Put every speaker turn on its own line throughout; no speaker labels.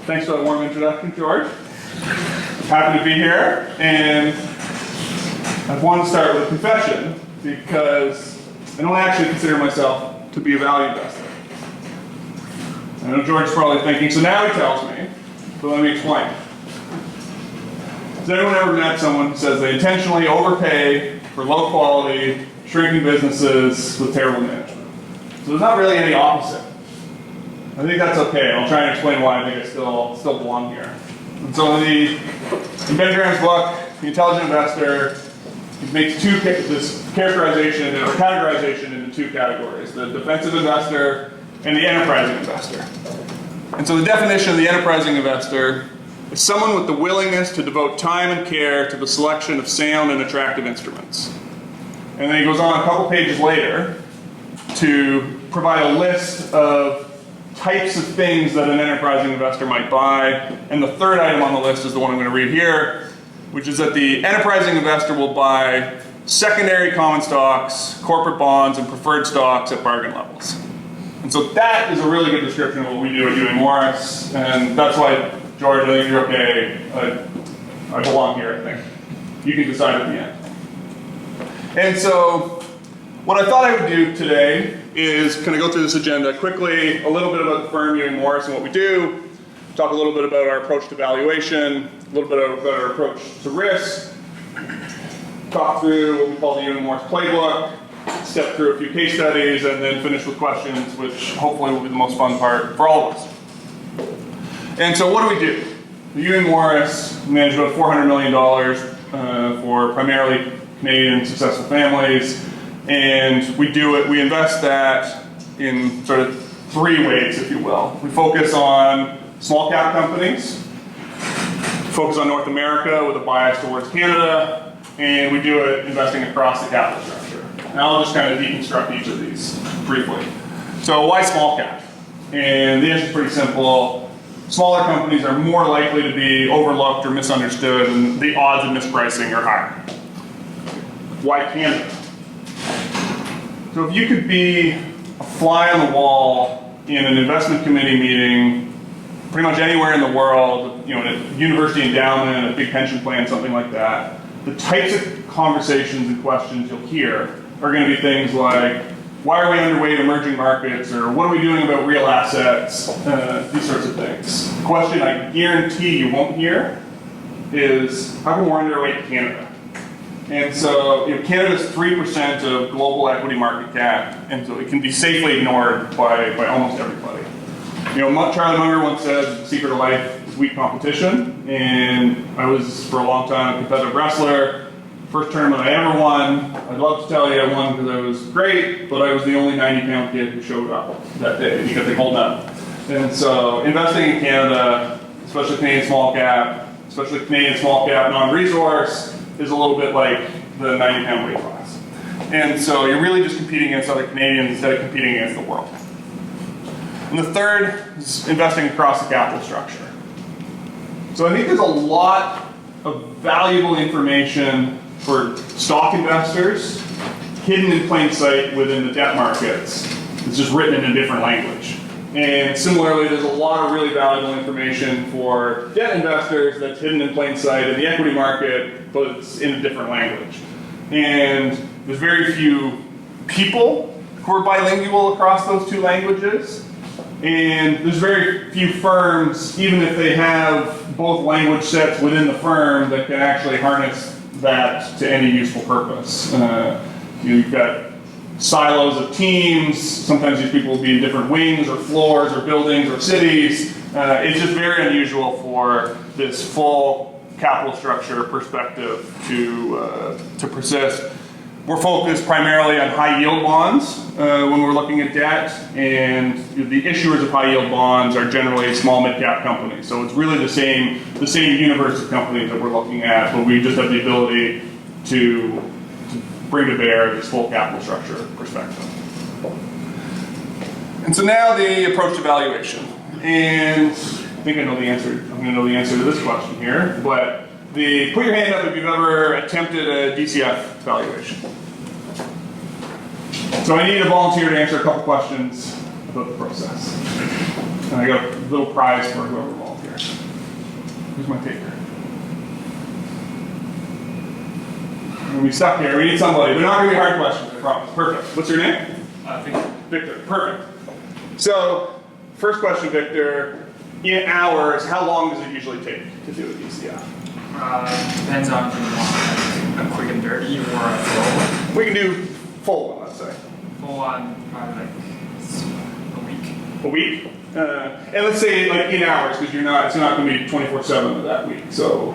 Thanks for that warm introduction, George. Happy to be here, and I want to start with a confession because I don't actually consider myself to be a value investor. I know George's probably thinking, so now he tells me, but let me explain. Has anyone ever met someone who says they intentionally overpay for low quality, shrinking businesses with terrible management? So there's not really any opposite. I think that's okay. I'll try and explain why I think I still belong here. And so in Ben Graham's book, The Intelligent Investor, he makes this characterization or categorization into two categories: the defensive investor and the enterprising investor. And so the definition of the enterprising investor is someone with the willingness to devote time and care to the selection of sound and attractive instruments. And then he goes on a couple pages later to provide a list of types of things that an enterprising investor might buy. And the third item on the list is the one I'm going to read here, which is that the enterprising investor will buy secondary common stocks, corporate bonds, and preferred stocks at bargain levels. And so that is a really good description of what we do at Ewing Morris, and that's why, George, I think you're okay. I belong here, I think. You can decide at the end. And so what I thought I would do today is kind of go through this agenda quickly, a little bit about the firm Ewing Morris and what we do, talk a little bit about our approach to valuation, a little bit about our approach to risk, talk through what we call the Ewing Morris Playbook, step through a few case studies, and then finish with questions, which hopefully will be the most fun part for all of us. And so what do? The Ewing Morris manage about $400 million for primarily Canadian successful families. And we invest that in sort of three ways, if you will. We focus on small cap companies, focus on North America with a bias towards Canada, and we do it investing across the capital structure. And I'll just kind of deconstruct each of these briefly. So why small cap? And the answer is pretty simple. Smaller companies are more likely to be overlooked or misunderstood, and the odds of mispricing are higher. Why Canada? So if you could be a fly on the wall in an investment committee meeting, pretty much anywhere in the world, in a university endowment, a big pension plan, something like that, the types of conversations and questions you'll hear are going to be things like, why are we underweight emerging markets, or what are we doing about real assets, these sorts of things. The question I guarantee you won't hear is, how come we're underweight Canada? And so Canada's 3% of global equity market cap, and so it can be safely ignored by almost everybody. Charlie Munger once said, the secret of life is weak competition, and I was for a long time a competitive wrestler. First tournament I ever won, I'd love to tell you I won because I was great, but I was the only 90-pound kid who showed up that day because they pulled up. And so investing in Canada, especially Canadian small cap, non-resource, is a little bit like the 90-pound weight class. And so you're really just competing against other Canadians instead of competing against the world. And the third is investing across the capital structure. So I think there's a lot of valuable information for stock investors hidden in plain sight within the debt markets. It's just written in a different language. And similarly, there's a lot of really valuable information for debt investors that's hidden in plain sight in the equity market, but it's in a different language. And there's very few people who are bilingual across those two languages. And there's very few firms, even if they have both language sets within the firm, that can actually harness that to any useful purpose. You've got silos of teams. Sometimes these people will be in different wings or floors or buildings or cities. It's just very unusual for this full capital structure perspective to persist. We're focused primarily on high yield bonds when we're looking at debt, and the issuers of high yield bonds are generally small mid-cap companies. So it's really the same universe of companies that we're looking at, but we just have the ability to bring to bear this full capital structure perspective. And so now the approach to valuation. And I think I know the answer. I'm going to know the answer to this question here, but put your hand up if you've ever attempted a DCF valuation. So I need a volunteer to answer a couple questions about the process. And I got a little prize for whoever volunteers. Where's my paper? I'm gonna be stuck here. We need somebody. They're not gonna be hard questions, I promise. Perfect. What's your name?
Victor.
Victor. Perfect. So, first question, Victor. In hours, how long does it usually take to do a DCF?
Depends on if you want a quick and dirty or a full.
We can do full one, let's say.
Full one, probably like a week.
A week? And let's say like in hours, because it's not going to be 24/7 of that week. So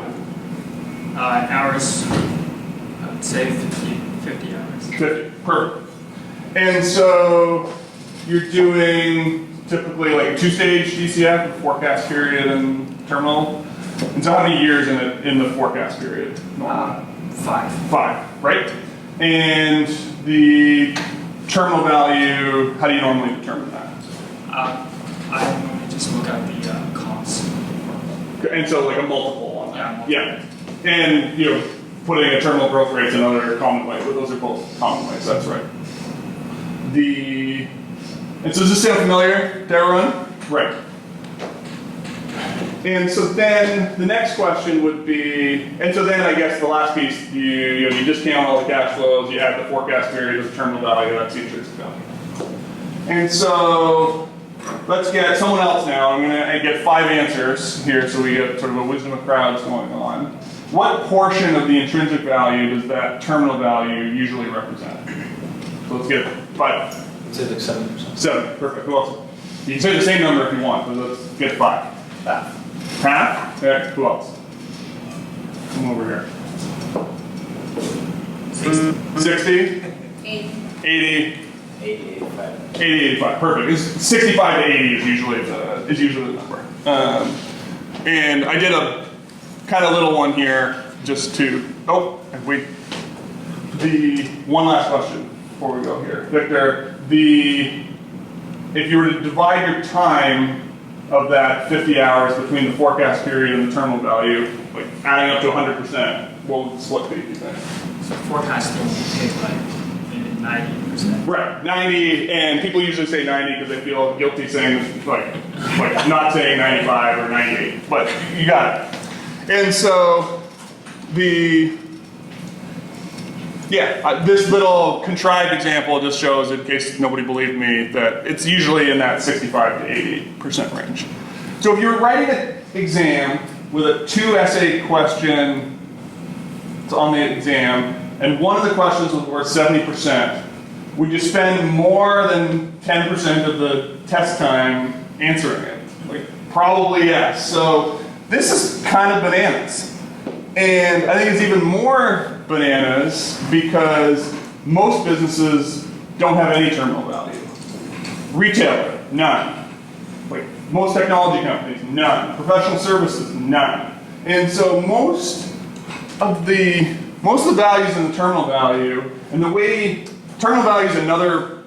hours, I would say 50 hours.
50, perfect. And so you're doing typically like a two-stage DCF, forecast period and terminal. And so how many years in the forecast period?
5.
5, right? And the terminal value, how do you normally determine that?
I normally just look at the costs.
And so like a multiple on that.
Yeah.
And putting a terminal growth rate is another common way, but those are both common ways, that's right. And so does this sound familiar to everyone? Right. And so then the next question would be, and so then I guess the last piece, you discount all the cash flows, you add the forecast period of the terminal value, that's the intrinsic value. And so let's get someone else now. I'm going to get 5 answers here so we get sort of a wisdom of crowds going on. What portion of the intrinsic value does that terminal value usually represent? So let's get 5.
I'd say like 7%.
7, perfect. Who else? You can say the same number if you want, but let's get 5.
Half.
Half? Okay, who else? Come over here. 60?
80.
80?
80, 85.
80, 85, perfect. 65 to 80 is usually the number. And I did a kind of little one here just to, wait. The one last question before we go here. Victor, if you were to divide your time of that 50 hours between the forecast period and the terminal value, like adding up to 100%, what would the split be, do you think?
So forecasting takes like maybe 90%.
Right, 90, and people usually say 90 because they feel guilty saying, like not saying 95 or 98, but you got it. And so this little contrived example just shows, in case nobody believed me, that it's usually in that 65 to 80% range. So if you're writing an exam with a 2 essay question on the exam, and one of the questions was worth 70%, would you spend more than 10% of the test time answering it? Like, probably yes. So this is kind of bananas. And I think it's even more bananas because most businesses don't have any terminal value. Retailer, none. Like most technology companies, none. Professional services, none. And so most of the values in the terminal value, and the way terminal value is another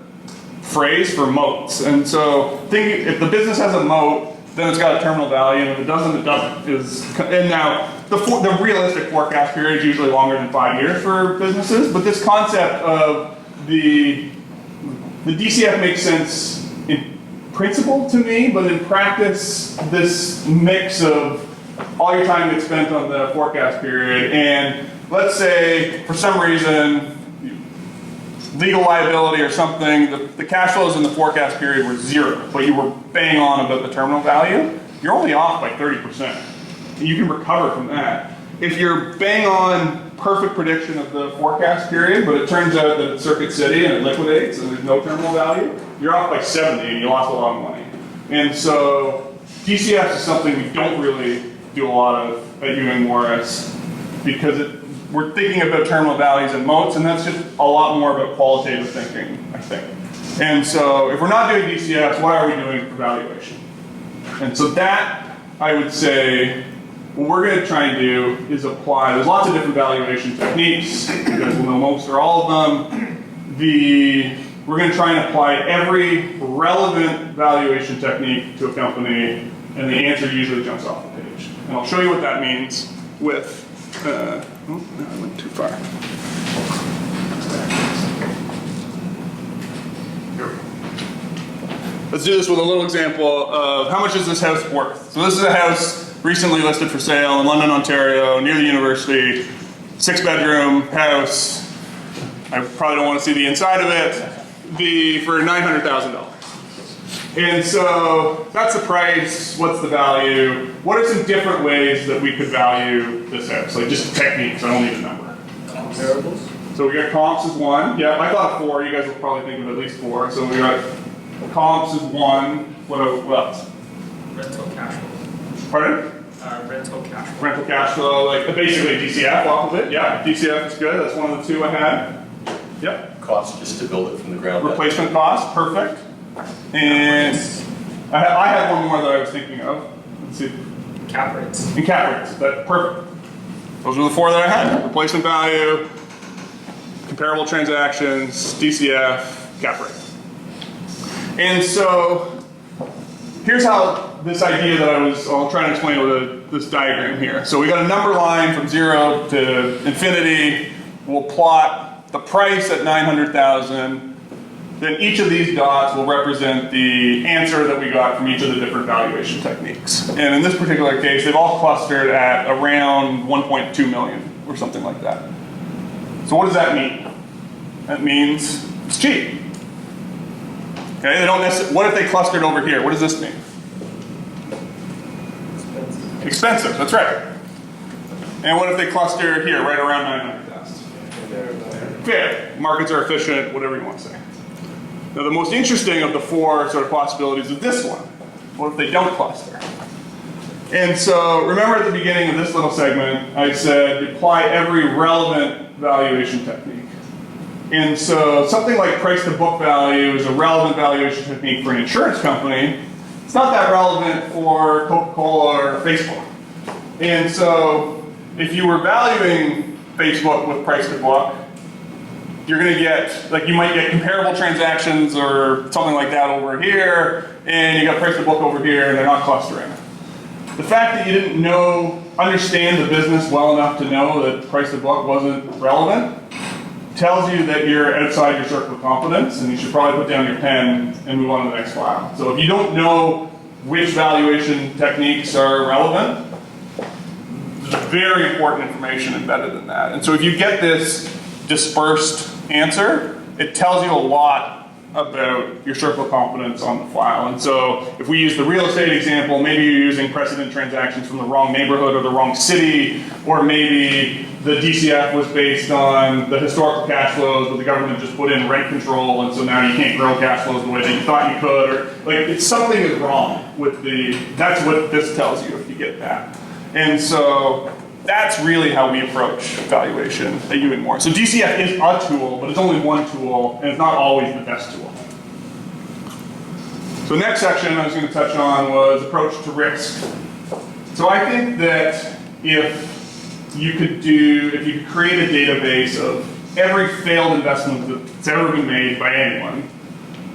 phrase for moats. And so if the business has a moat, then it's got a terminal value, and if it doesn't, it doesn't. And now, the realistic forecast period is usually longer than 5 years for businesses, but this concept of the DCF makes sense in principle to me, but in practice, this mix of all your time gets spent on the forecast period, and let's say, for some reason, legal liability or something, the cash flows in the forecast period were 0, but you were bang on about the terminal value, you're only off by 30%. You can recover from that. If you're bang on perfect prediction of the forecast period, but it turns out that it's Circuit City and it liquidates and there's no terminal value, you're off by 70 and you lost a lot of money. And so DCF is something we don't really do a lot of at Ewing Morris because we're thinking about terminal values and moats, and that's just a lot more about qualitative thinking, I think. And so if we're not doing DCFs, what are we doing for valuation? And so that, I would say, what we're going to try and do is apply, there's lots of different valuation techniques, you guys will know most or all of them. We're going to try and apply every relevant valuation technique to a company, and the answer usually jumps off the page. And I'll show you what that means with, no, I went too far. Here we go. Let's do this with a little example of how much is this house worth. So this is a house recently listed for sale in London, Ontario, near the university, 6-bedroom house. I probably don't want to see the inside of it. For $900,000. And so that's the price. What's the value? What are some different ways that we could value this house? Like just techniques. I don't need a number.
Comparables?
So we got comps as one. Yeah, I thought 4. You guys will probably think of at least 4. So we got comps as 1. What else?
Rental cash flow.
Pardon?
Rental cash flow.
Rental cash flow, like basically DCF off of it. Yeah, DCF is good. That's one of the 2 I had. Yep.
Cost just to build it from the ground up.
Replacement cost, perfect. And I had one more that I was thinking of. Let's see.
Cap rates.
And cap rates, that perfect. Those were the 4 that I had. Replacement value, comparable transactions, DCF, cap rate. And so here's how this idea that I'll try to explain with this diagram here. So we got a number line from 0 to infinity. We'll plot the price at 900,000. Then each of these dots will represent the answer that we got from each of the different valuation techniques. And in this particular case, they've all clustered at around 1.2 million or something like that. So what does that mean? That means it's cheap. Okay, they don't necessarily, what if they clustered over here? What does this mean? Expensive, that's right. And what if they cluster here, right around 900,000? Fair. Markets are efficient, whatever you want to say. Now the most interesting of the 4 sort of possibilities is this one. What if they don't cluster? And so remember at the beginning of this little segment, I said apply every relevant valuation technique. And so something like price to book value is a relevant valuation technique for an insurance company. It's not that relevant for Coca-Cola or Facebook. And so if you were valuing Facebook with price to book, you're going to get, like you might get comparable transactions or something like that over here, and you got price to book over here, and they're not clustering. The fact that you didn't understand the business well enough to know that price to book wasn't relevant tells you that you're outside your circle of competence, and you should probably put down your pen and move on to the next file. So if you don't know which valuation techniques are relevant, there's very important information embedded in that. And so if you get this dispersed answer, it tells you a lot about your circle of competence on the file. And so if we use the real estate example, maybe you're using precedent transactions from the wrong neighborhood or the wrong city, or maybe the DCF was based on the historical cash flows, but the government just put in rent control, and so now you can't grow cash flows the way that you thought you could, or like it's something is wrong with that's what this tells you if you get that. And so that's really how we approach valuation at Ewing Moore. So DCF is a tool, but it's only one tool, and it's not always the best tool. So next section I was going to touch on was approach to risk. So I think that if you could create a database of every failed investment that's ever been made by anyone,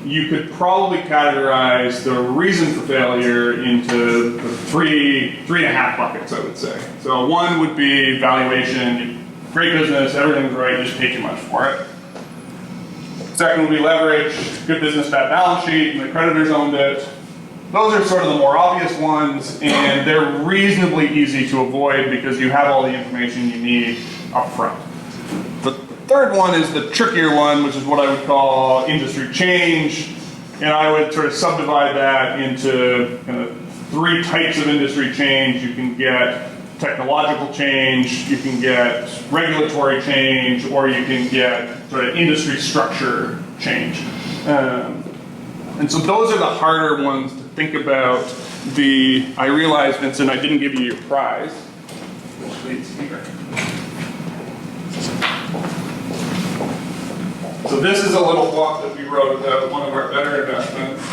you could probably categorize the reason for failure into the three and a half buckets, I would say. So 1 would be valuation, great business, everything's right, you just pay too much for it. Second would be leverage, good business, bad balance sheet, and the creditors owned it. Those are sort of the more obvious ones, and they're reasonably easy to avoid because you have all the information you need up front. The third one is the trickier one, which is what I would call industry change, and I would sort of subdivide that into kind of 3 types of industry change. You can get technological change, you can get regulatory change, or you can get sort of industry structure change. And so those are the harder ones to think about. I realized, Vincent, I didn't give you your prize, which leads here. So this is a little book that we wrote about one of our better investments.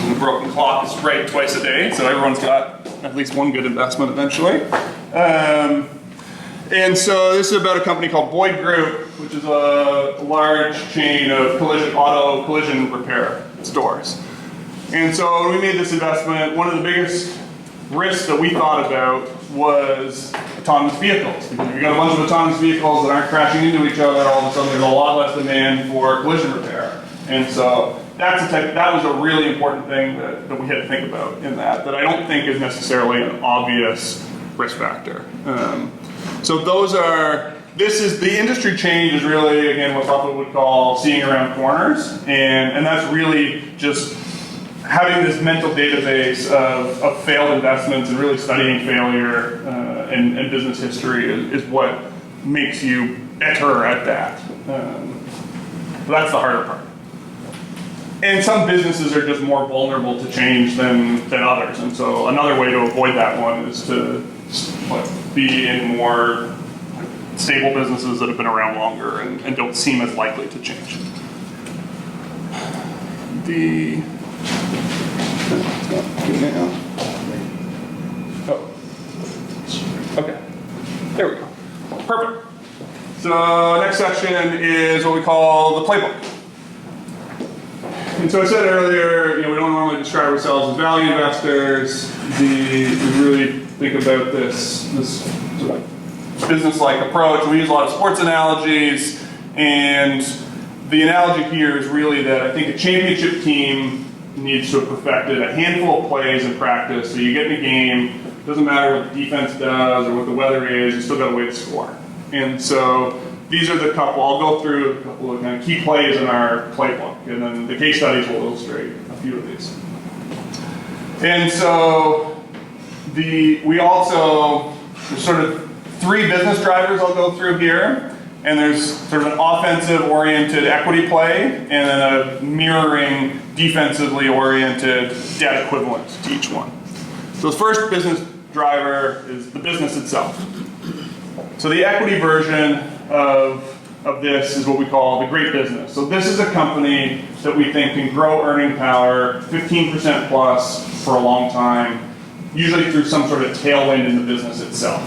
The broken clock is right twice a day, so everyone's got at least one good investment eventually. And so this is about a company called Boyd Group, which is a large chain of auto collision repair stores. And so when we made this investment, one of the biggest risks that we thought about was autonomous vehicles. Because if you've got a bunch of autonomous vehicles that aren't crashing into each other, all of a sudden there's a lot less demand for collision repair. And so that was a really important thing that we had to think about in that I don't think is necessarily an obvious risk factor. So this is the industry change is really, again, what Buffett would call seeing around corners, and that's really just having this mental database of failed investments and really studying failure and business history is what makes you better at that. So that's the harder part. And some businesses are just more vulnerable to change than others, and so another way to avoid that one is to be in more stable businesses that have been around longer and don't seem as likely to change. Okay, there we go. Perfect. So next section is what we call the playbook. And so I said earlier, we don't normally describe ourselves as value investors. We really think about this sort of business-like approach. We use a lot of sports analogies, and the analogy here is really that I think a championship team needs to have perfected a handful of plays in practice. So you get in a game, it doesn't matter what the defense does or what the weather is, you still got a way to score. And so these are the couple, I'll go through a couple of kind of key plays in our playbook, and then the case studies will illustrate a few of these. And so there's sort of three business drivers I'll go through here, and there's sort of an offensive-oriented equity play, and then a mirroring, defensively-oriented debt equivalent to each one. So the first business driver is the business itself. So the equity version of this is what we call the great business. So this is a company that we think can grow earning power 15% plus for a long time, usually through some sort of tailwind in the business itself.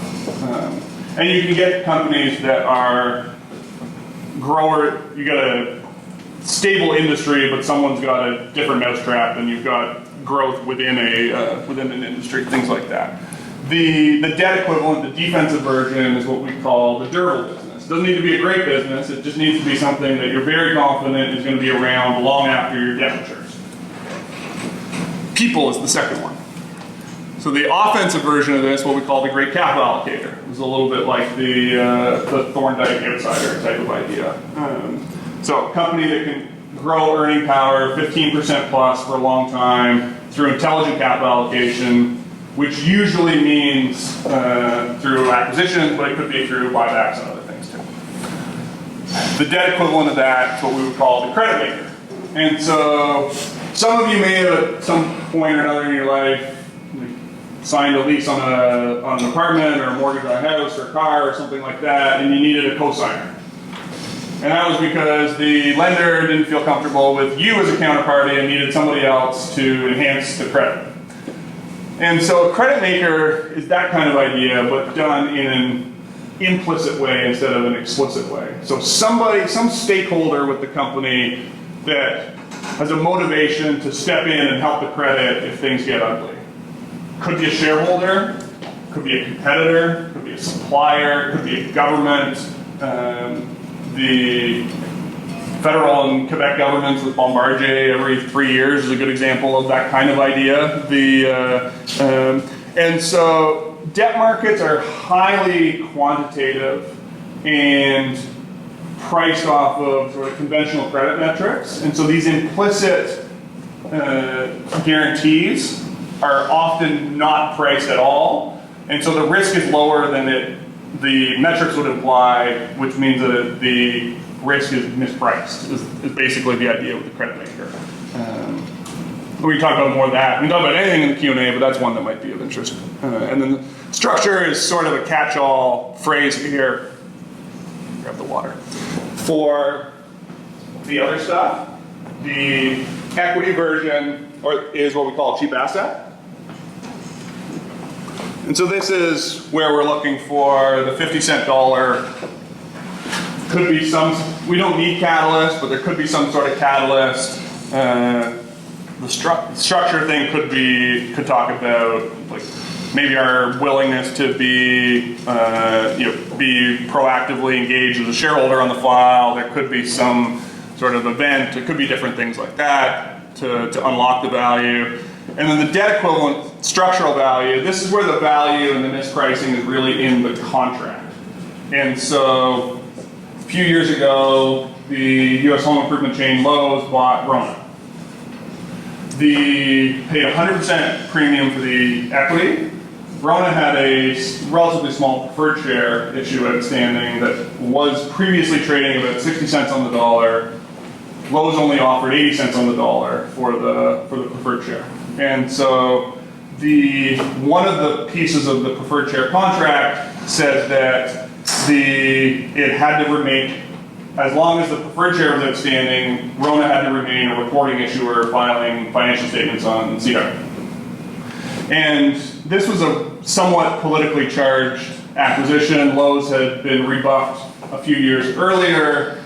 And you can get companies that are you got a stable industry, but someone's got a different mousetrap, and you've got growth within an industry, things like that. The debt equivalent, the defensive version, is what we call the durable business. It doesn't need to be a great business, it just needs to be something that you're very confident is going to be around long after your debt matures. People is the second one. So the offensive version of this, what we call the great capital allocator, is a little bit like the Thorndike outsider type of idea. So a company that can grow earning power 15% plus for a long time through intelligent capital allocation, which usually means through acquisitions, but it could be through buybacks and other things too. The debt equivalent of that is what we would call the credit maker. And so some of you may have at some point or another in your life signed a lease on an apartment or a mortgage on a house or a car or something like that, and you needed a cosigner. And that was because the lender didn't feel comfortable with you as a counterparty and needed somebody else to enhance the credit. And so a credit maker is that kind of idea, but done in an implicit way instead of an explicit way. So some stakeholder with the company that has a motivation to step in and help the credit if things get ugly. Could be a shareholder, could be a competitor, could be a supplier, could be a government. The federal and Quebec governments with Bombardier every 3 years is a good example of that kind of idea. And so debt markets are highly quantitative and priced off of sort of conventional credit metrics. And so these implicit guarantees are often not priced at all. And so the risk is lower than the metrics would imply, which means that the risk is mispriced, is basically the idea with the credit maker. We can talk about more of that. We can talk about anything in the Q&A, but that's one that might be of interest. And then the structure is sort of a catch-all phrase here. Grab the water. For the other stuff, the equity version is what we call a cheap asset. And so this is where we're looking for the 50-cent dollar. Could be we don't need catalyst, but there could be some sort of catalyst. The structure thing could talk about like maybe our willingness to be proactively engaged as a shareholder on the file. There could be some sort of event. It could be different things like that to unlock the value. And then the debt equivalent structural value, this is where the value and the mispricing is really in the contract. And so a few years ago, the US home improvement chain Lowe's bought Rona. They paid 100% premium for the equity. Rona had a relatively small preferred share issue outstanding that was previously trading about 60 cents on the dollar. Lowe's only offered 80 cents on the dollar for the preferred share. And so one of the pieces of the preferred share contract said that it had to remain, as long as the preferred share was outstanding, Rona had to remain a reporting issuer filing financial statements on CAVIE. And this was a somewhat politically charged acquisition. Lowe's had been rebuffed a few years earlier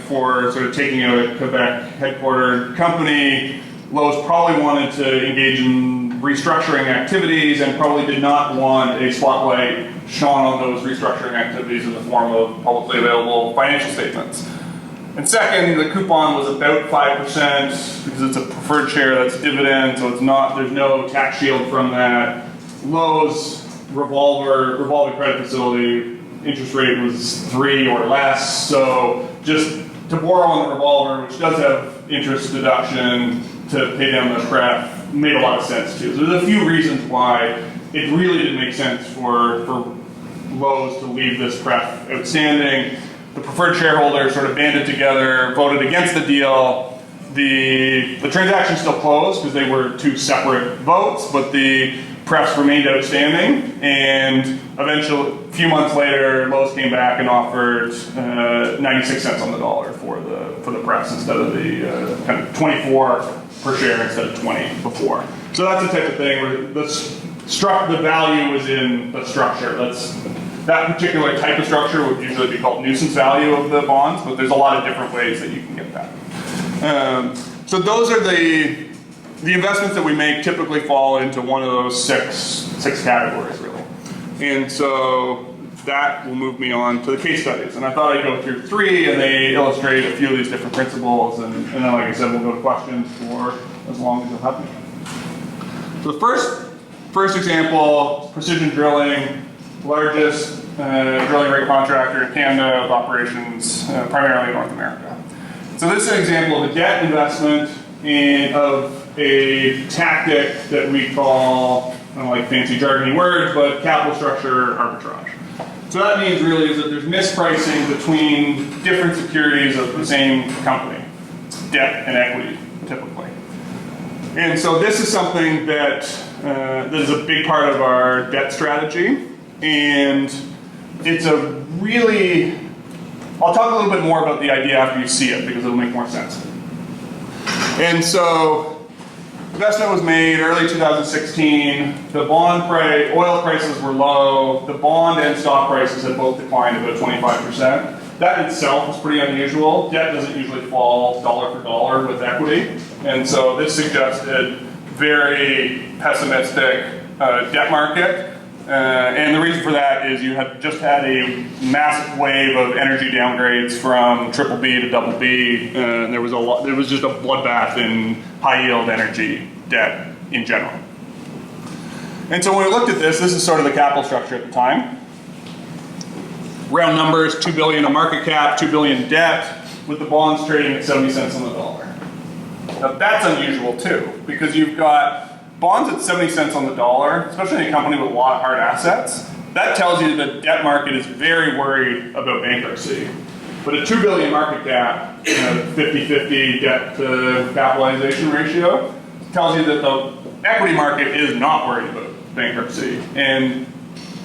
for sort of taking out a Quebec headquartered company. Lowe's probably wanted to engage in restructuring activities and probably did not want a spotlight shone on those restructuring activities in the form of publicly available financial statements. And second, the coupon was about 5% because it's a preferred share that's dividend, so there's no tax shield from that. Lowe's revolving credit facility interest rate was 3 or less, so just to borrow on the revolver, which does have interest deduction to pay down the pref, made a lot of sense too. So there's a few reasons why it really didn't make sense for Lowe's to leave this pref outstanding. The preferred shareholders sort of banded together, voted against the deal. The transaction still closed because they were two separate votes, but the prefs remained outstanding. And eventually, a few months later, Lowe's came back and offered 96 cents on the dollar for the prefs instead of the kind of 24 per share instead of 20 before. So that's the type of thing where the value was in the structure. That particular type of structure would usually be called nuisance value of the bonds, but there's a lot of different ways that you can get that. So those are the investments that we make typically fall into one of those six categories, really. And so that will move me on to the case studies. And I thought I'd go through 3, and they illustrate a few of these different principles. And then, like I said, we'll go to questions for as long as you'll have me. So the first example, precision drilling. Largest drilling rig contractor in Canada with operations primarily in North America. So this is an example of a debt investment of a tactic that we call, I don't like fancy jargony words, but capital structure arbitrage. So that means really is that there's mispricing between different securities of the same company, debt and equity typically. And so this is something that is a big part of our debt strategy. And it's I'll talk a little bit more about the idea after you see it because it'll make more sense. And so, investment was made early 2016. The oil prices were low. The bond and stock prices had both declined about 25%. That in itself is pretty unusual. Debt doesn't usually fall dollar for dollar with equity. And so this suggested very pessimistic debt market. And the reason for that is you had just had a massive wave of energy downgrades from BBB to BB, and there was just a bloodbath in high yield energy debt in general. And so when we looked at this is sort of the capital structure at the time. Round numbers, $2 billion of market cap, $2 billion debt, with the bonds trading at 70 cents on the dollar. Now that's unusual too, because you've got bonds at 70 cents on the dollar, especially in a company with a lot of hard assets. That tells you that the debt market is very worried about bankruptcy. But a $2 billion market cap, 50-50 debt to capitalization ratio, tells you that the equity market is not worried about bankruptcy. And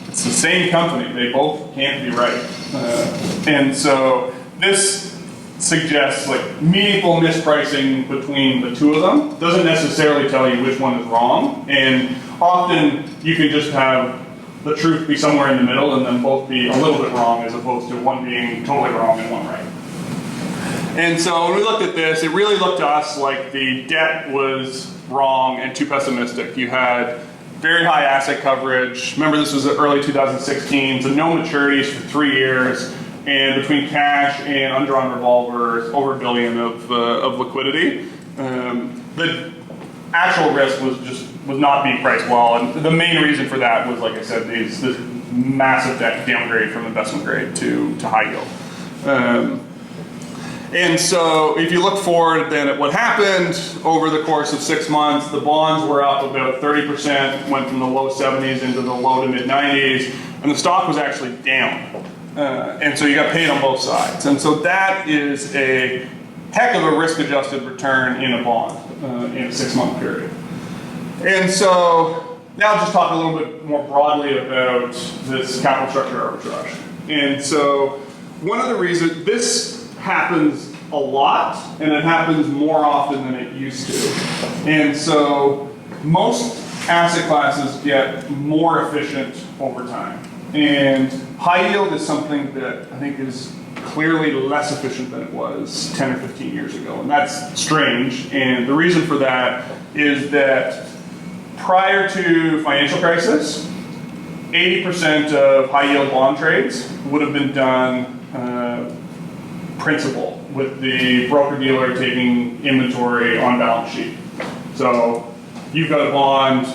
it's the same company. They both can't be right. And so this suggests like meaningful mispricing between the two of them. Doesn't necessarily tell you which one is wrong. And often you can just have the truth be somewhere in the middle and then both be a little bit wrong as opposed to one being totally wrong and one right. And so when we looked at this, it really looked to us like the debt was wrong and too pessimistic. You had very high asset coverage. Remember, this was early 2016, so no maturities for 3 years. and between cash and undrawn revolvers, over $1 billion of liquidity. The actual risk was not being priced well, and the main reason for that was, like I said, this massive debt downgrade from investment grade to high yield. And so if you look forward then at what happened over the course of 6 months, the bonds were up about 30%, went from the low 70s into the low to mid 90s, and the stock was actually down. And so you got paid on both sides. And so that is a heck of a risk-adjusted return in a bond in a 6-month period. And so now I'll just talk a little bit more broadly about this capital structure arbitrage. And so one of the reasons this happens a lot, and it happens more often than it used to. And so most asset classes get more efficient over time. And high yield is something that I think is clearly less efficient than it was 10 or 15 years ago. And that's strange. And the reason for that is that prior to financial crisis, 80% of high yield bond trades would have been done principal, with the broker-dealer taking inventory on balance sheet. So you've got a bond,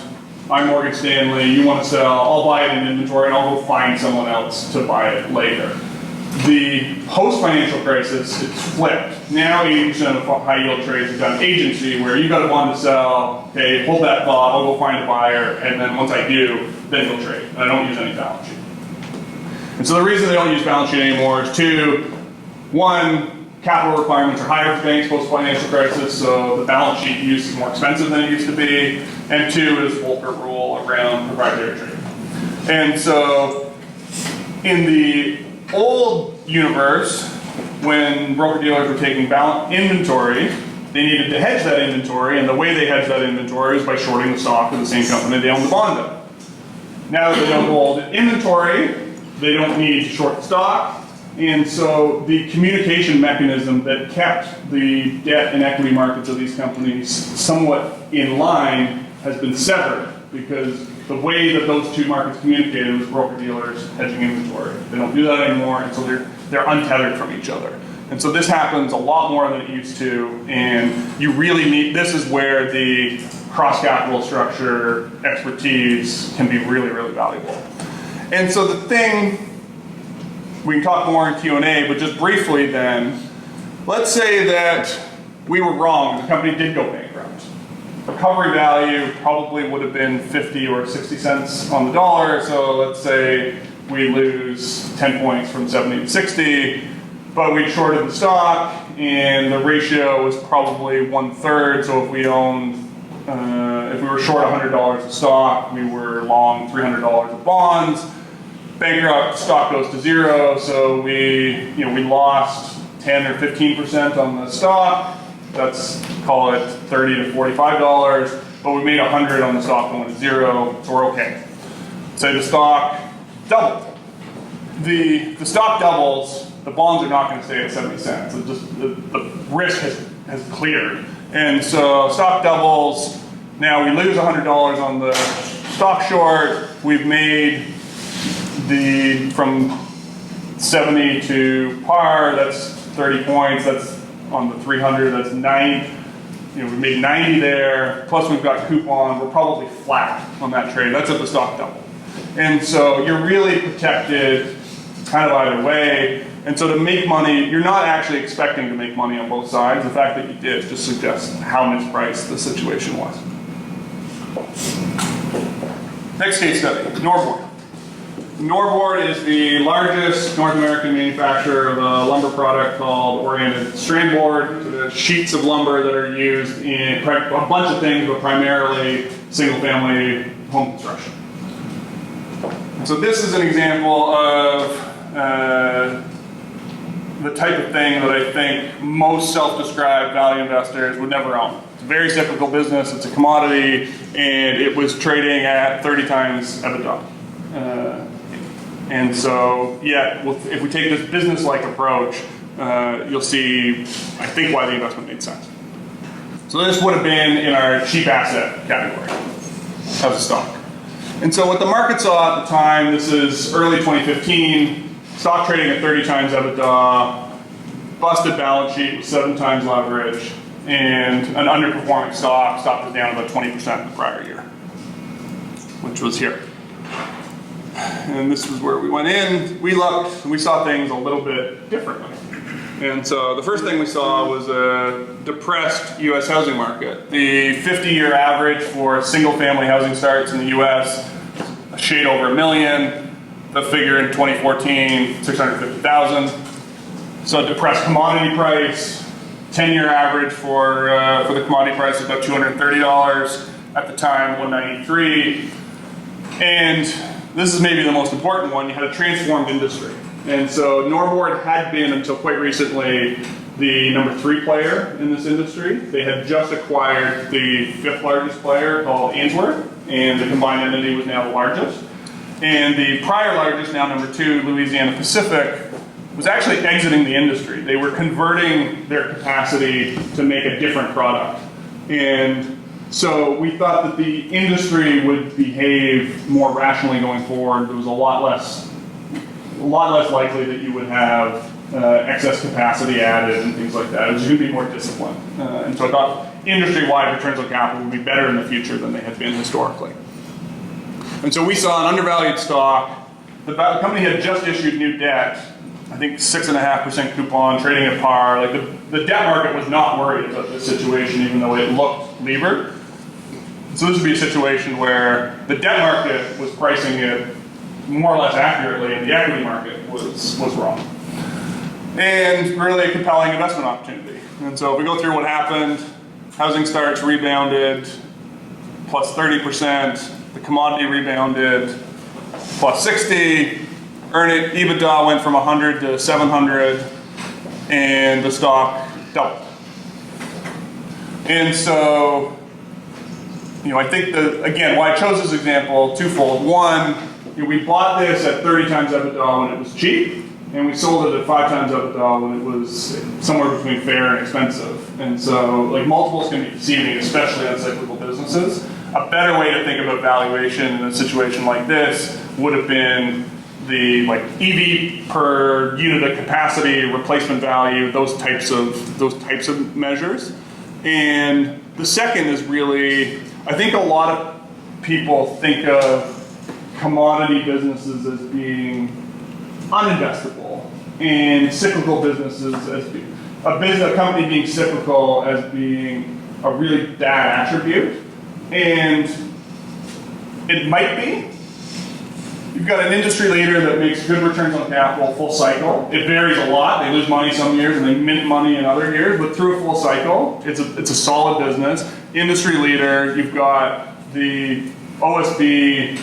I'm Morgan Stanley, you want to sell, I'll buy it in inventory and I'll go find someone else to buy it later. The post-financial crisis, it's flipped. Now 80% of high yield trades are done agency, where you've got a bond to sell, okay, hold that thought, I'll go find a buyer, and then once I do, then you'll trade. And I don't use any balance sheet. And so the reason they don't use balance sheet anymore is two, one, capital requirements are higher for banks post-financial crisis, so the balance sheet use is more expensive than it used to be. And two is Volcker rule around proprietary trading. And so in the old universe, when broker-dealers were taking inventory, they needed to hedge that inventory, and the way they hedged that inventory is by shorting the stock of the same company they own the bond of. Now that they don't hold inventory, they don't need to short the stock. And so the communication mechanism that kept the debt and equity markets of these companies somewhat in line has been severed, because the way that those two markets communicated was broker-dealers hedging inventory. They don't do that anymore, and so they're untethered from each other. And so this happens a lot more than it used to, and you really need, this is where the cross-capital structure expertise can be really, really valuable. And so the thing, we can talk more in Q&A, but just briefly then, let's say that we were wrong, the company did go bankrupt. Recovery value probably would have been 50 or 60 cents on the dollar, so let's say we lose 10 points from 70 to 60, but we shorted the stock, and the ratio was probably 1/3, so if we owned, if we were short $100 of stock, we were long $300 of bonds. Bankrupt, stock goes to zero, so we lost 10 or 15% on the stock. That's, call it $30 to $45, but we made 100 on the stock going to zero, so we're okay. Say the stock doubled. The stock doubles, the bonds are not going to stay at 70 cents. It just, the risk has cleared. And so stock doubles, now we lose $100 on the stock short, we've made from 70 to par, that's 30 points, that's on the 300, that's 9, we made 90 there, plus we've got coupon, we're probably flat on that trade, that's at the stock double. And so you're really protected kind of either way, and so to make money, you're not actually expecting to make money on both sides, the fact that you did just suggests how mispriced the situation was. Next case study, Norbord. Norbord is the largest North American manufacturer of a lumber product called oriented strand board. So the sheets of lumber that are used in a bunch of things, but primarily single-family home construction. So this is an example of the type of thing that I think most self-described value investors would never own. It's a very cyclical business, it's a commodity, and it was trading at 30 times EBITDA. And so, yeah, if we take this business-like approach, you'll see, I think, why the investment made sense. So this would have been in our cheap asset category as a stock. And so what the market saw at the time, this is early 2015, stock trading at 30 times EBITDA, busted balance sheet with 7 times leverage, and an underperforming stock. Stock was down about 20% in the prior year, which was here. And this is where we went in. We looked, and we saw things a little bit differently. And so the first thing we saw was a depressed US housing market. The 50-year average for single-family housing starts in the US, a shade over 1 million. The figure in 2014, 650,000. So depressed commodity price. 10-year average for the commodity price was about $230. At the time, 193. And this is maybe the most important one. You had a transformed industry. And so Norbord had been, until quite recently, the number 3 player in this industry. They had just acquired the 5th largest player called Ainsworth, and the combined entity was now the largest. And the prior largest, now number 2, Louisiana Pacific, was actually exiting the industry. They were converting their capacity to make a different product. And so we thought that the industry would behave more rationally going forward. There was a lot less likely that you would have excess capacity added and things like that. It was going to be more disciplined. And so I thought industry-wide returns on capital would be better in the future than they had been historically. And so we saw an undervalued stock. The company had just issued new debt, I think 6.5% coupon, trading at par. Like the debt market was not worried about this situation, even though it looked levered. So this would be a situation where the debt market was pricing it more or less accurately, and the equity market was wrong. And really a compelling investment opportunity. And so if we go through what happened, housing starts rebounded, plus 30%, the commodity rebounded, plus 60, EBITDA went from 100 to 700, and the stock doubled. And so, I think again, why I chose this example, twofold. One, we bought this at 30 times EBITDA when it was cheap, and we sold it at 5 times EBITDA when it was somewhere between fair and expensive. And so, multiples can be deceiving, especially on cyclical businesses. A better way to think about valuation in a situation like this would have been the EV per unit of capacity, replacement value, those types of measures. And the second is really, I think a lot of people think of commodity businesses as being uninvestable, and cyclical businesses as being a company being cyclical as being a really bad attribute. And it might be. You've got an industry leader that makes good returns on capital full cycle. It varies a lot. They lose money some years and they mint money in other years, but through a full cycle, it's a solid business. Industry leader, you've got the OSB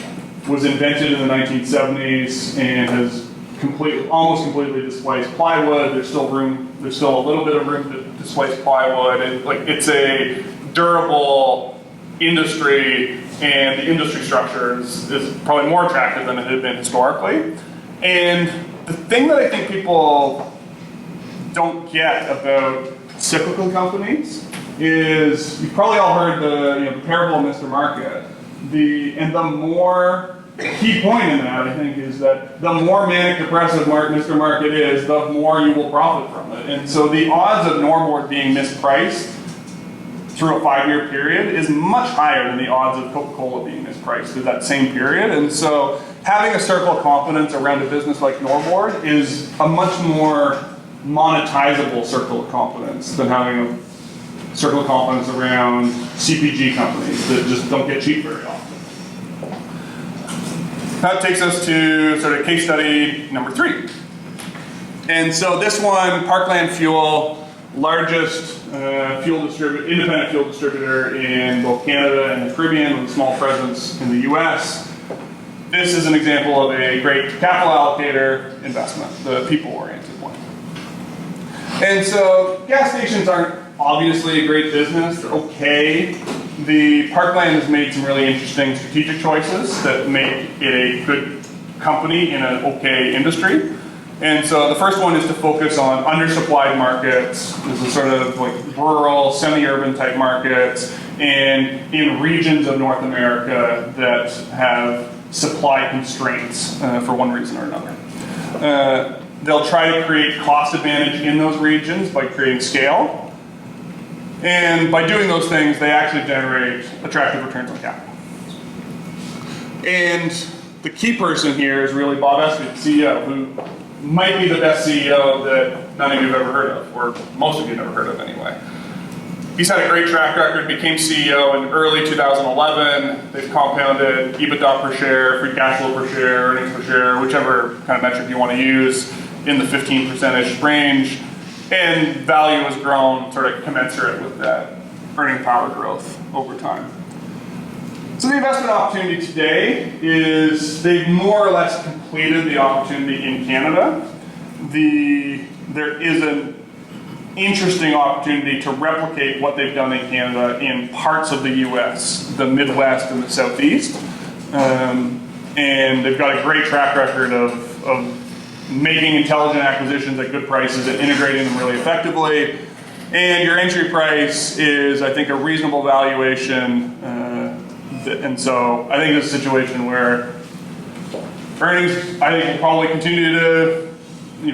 was invented in the 1970s and has almost completely displaced plywood. There's still a little bit of room to displace plywood. And it's a durable industry, and the industry structure is probably more attractive than it had been historically. And the thing that I think people don't get about cyclical companies is, you've probably all heard the parable of Mr. Market. The key point in that, I think, is that the more manic depressive Mr. Market is, the more you will profit from it. And so the odds of Norbord being mispriced through a 5-year period is much higher than the odds of Coca-Cola being mispriced through that same period. And so having a circle of confidence around a business like Norbord is a much more monetizable circle of confidence than having a circle of confidence around CPG companies that just don't get cheap very often. That takes us to sort of case study number 3. And so this one, Parkland Fuel, largest independent fuel distributor in both Canada and the Caribbean, with a small presence in the US. This is an example of a great capital allocator investment, the people-oriented one. And so gas stations aren't obviously a great business, they're okay. The Parkland has made some really interesting strategic choices that make it a good company in an okay industry. And so the first one is to focus on undersupplied markets. This is sort of rural, semi-urban type markets, and in regions of North America that have supply constraints for one reason or another. They'll try to create cost advantage in those regions by creating scale. And by doing those things, they actually generate attractive returns on capital. And the key person here is really Bob Espy, the CEO, who might be the best CEO that none of you have ever heard of, or most of you have never heard of anyway. He's had a great track record, became CEO in early 2011. They've compounded EBITDA per share, free cash flow per share, earnings per share, whichever kind of metric you want to use, in the 15%-ish range. And value has grown sort of commensurate with that earning power growth over time. So the investment opportunity today is they've more or less completed the opportunity in Canada. There is an interesting opportunity to replicate what they've done in Canada in parts of the US, the Midwest and the Southeast. And they've got a great track record of making intelligent acquisitions at good prices and integrating them really effectively. And your entry price is, I think, a reasonable valuation. And so I think it's a situation where earnings, I think, will probably continue to,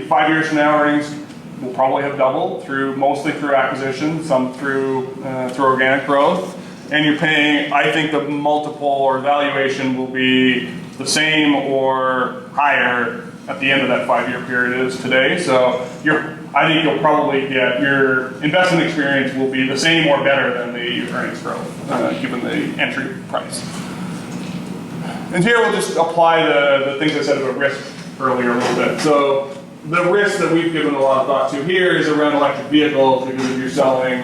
5 years from now, earnings will probably have doubled mostly through acquisition, some through organic growth. And you're paying, I think the multiple or valuation will be the same or higher at the end of that 5-year period is today. So I think you'll probably get, your investment experience will be the same or better than the earnings growth, given the entry price. And here we'll just apply the things I said about risk earlier a little bit. So the risk that we've given a lot of thought to here is around electric vehicles, because if you're selling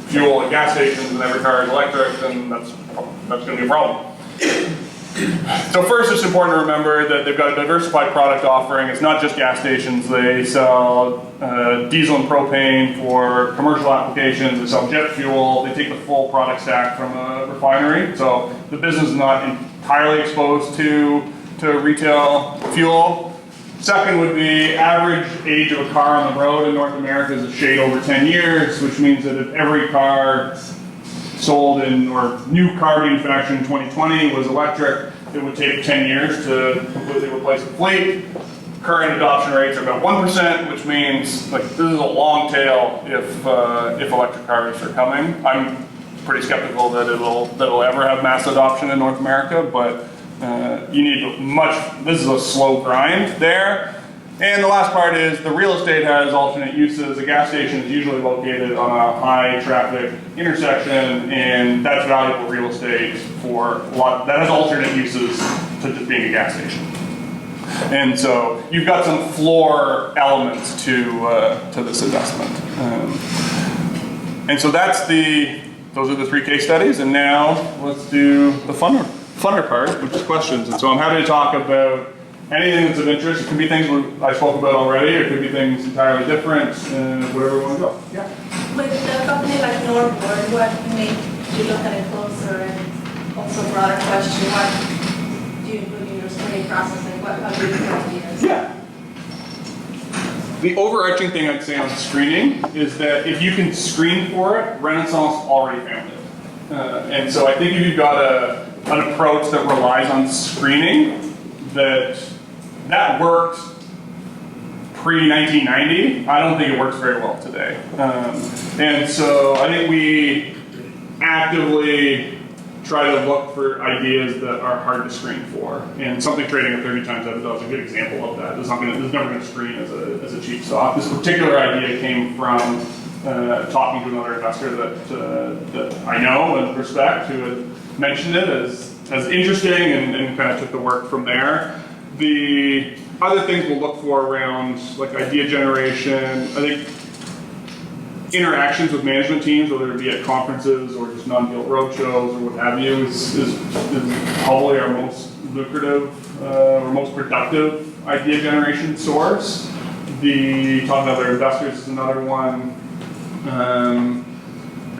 fuel at gas stations and every car is electric, then that's going to be a problem. So first, it's important to remember that they've got a diversified product offering. It's not just gas stations. They sell diesel and propane for commercial applications. They sell jet fuel. They take the full product stack from a refinery. So the business is not entirely exposed to retail fuel. Second would be average age of a car on the road in North America is a shade over 10 years, which means that if every car sold or new car manufactured in 2020 was electric, it would take 10 years to completely replace the fleet. Current adoption rates are about 1%, which means like this is a long tail if electric cars are coming. I'm pretty skeptical that it'll ever have mass adoption in North America, but you need this is a slow grind there. And the last part is the real estate has alternate uses. A gas station is usually located on a high traffic intersection, and that's valuable real estate for a lot, that has alternate uses to just being a gas station. And so you've got some floor elements to this investment. And so those are the 3 case studies, and now let's do the funner part, which is questions. And so I'm happy to talk about anything that's of interest. It could be things I spoke about already, or it could be things entirely different, whatever you want to go. Yeah?
With a company like Nordboard, what made you look at it closer, and also a broader question, what do you include in your screening process, and how do you do ideas?
Yeah. The overarching thing I'd say on screening is that if you can screen for it, Renaissance already found it. And so I think if you've got an approach that relies on screening, that worked pre-1990. I don't think it works very well today. And so I think we actively try to look for ideas that are hard to screen for. And something trading at 30 times EBITDA is a good example of that. It's never going to screen as a cheap stock. This particular idea came from talking to another investor that I know and respect, who had mentioned it as interesting, and kind of took the work from there. The other things we'll look for around like idea generation, I think interactions with management teams, whether it be at conferences or just non-deal roadshows or what have you, is probably our most lucrative or most productive idea generation source. Talking to other investors is another one.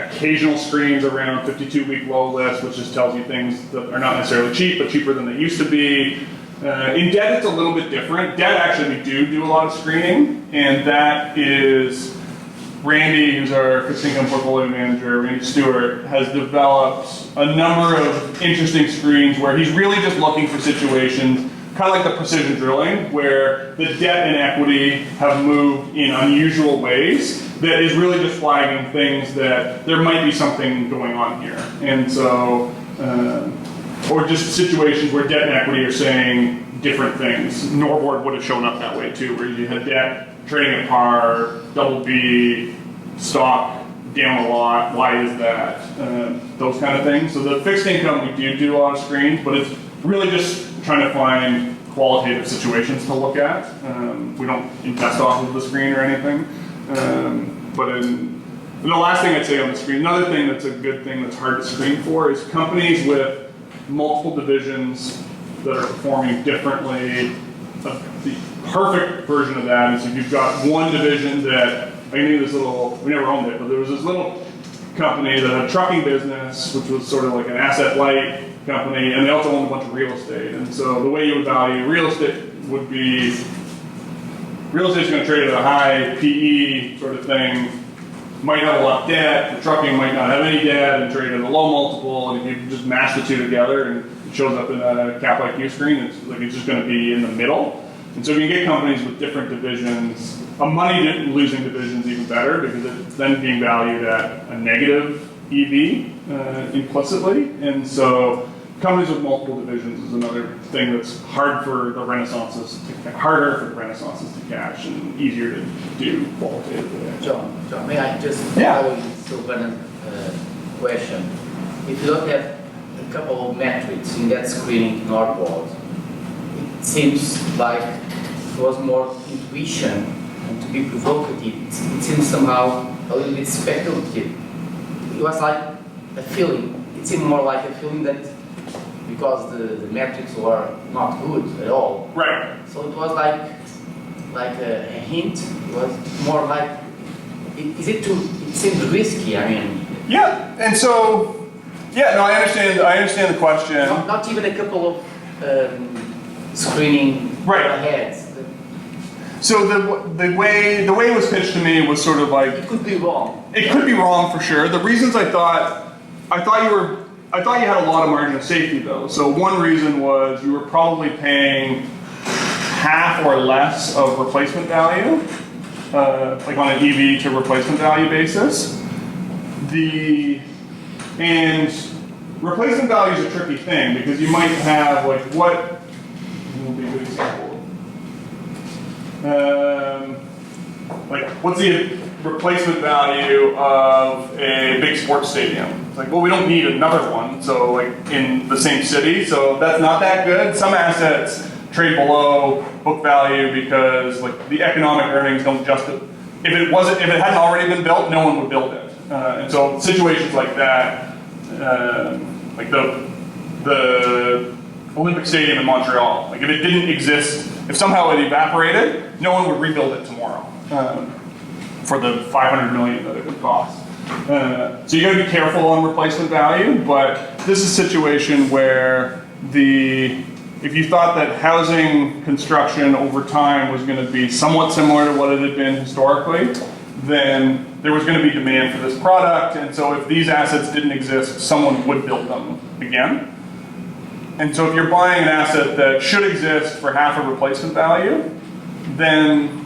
Occasional screens around 52-week low list, which just tells you things that are not necessarily cheap, but cheaper than they used to be. In debt, it's a little bit different. Debt, actually, we do a lot of screening, and that is Randy, who's our fixed income portfolio manager, Randy Stewart, has developed a number of interesting screens where he's really just looking for situations kind of like the precision drilling, where the debt and equity have moved in unusual ways that is really just flagging things that there might be something going on here. And so, or just situations where debt and equity are saying different things. Norboard would have shown up that way too, where you had debt trading at par, double B, stock down a lot. Why is that? Those kind of things. So the fixed income, we do a lot of screens, but it's really just trying to find qualitative situations to look at. We don't invest off of the screen or anything. And the last thing I'd say on the screen, another thing that's a good thing that's hard to screen for is companies with multiple divisions that are performing differently. The perfect version of that is if you've got one division that, I knew this little, we never owned it, but there was this little company that had a trucking business, which was sort of like an asset light company, and they also owned a bunch of real estate. And so the way you would value real estate would be, real estate's going to trade at a high PE sort of thing, might have a lot of debt, the trucking might not have any debt and trade at a low multiple, and if you just mash the two together and it shows up in a Cap IQ screen, it's like it's just going to be in the middle. And so if you can get companies with different divisions, a money-losing division is even better because it's then being valued at a negative EV implicitly. And so companies with multiple divisions is another thing that's harder for the renaissances to catch and easier to do qualitatively.
John, may I just
Yeah.
follow you through one question? If you look at a couple of metrics in that screening Nordboard, it seems like it was more intuition and to be provocative. It seems somehow a little bit speculative. It was like a feeling. It seemed more like a feeling that because the metrics were not good at all.
Right.
So it was like a hint. It was more like, is it too? It seemed risky. I mean.
Yeah, and so, yeah, no, I understand the question.
Not even a couple of screening
Right.
aheads.
So the way it was pitched to me was sort of like,
It could be wrong.
it could be wrong for sure. The reasons I thought you had a lot of margin of safety though. So one reason was you were probably paying half or less of replacement value, like on an EV to replacement value basis. And replacement value is a tricky thing because you might have like what will be a good example. Like what's the replacement value of a big sports stadium? It's like, well, we don't need another one, so like in the same city, so that's not that good. Some assets trade below book value because like the economic earnings don't justify. If it hadn't already been built, no one would build it. And so situations like that, like the Olympic Stadium in Montreal, like if it didn't exist, if somehow it evaporated, no one would rebuild it tomorrow for the $500 million that it would cost. So you got to be careful on replacement value, but this is a situation where if you thought that housing construction over time was going to be somewhat similar to what it had been historically, then there was going to be demand for this product, and so if these assets didn't exist, someone would build them again. And so if you're buying an asset that should exist for half of replacement value, then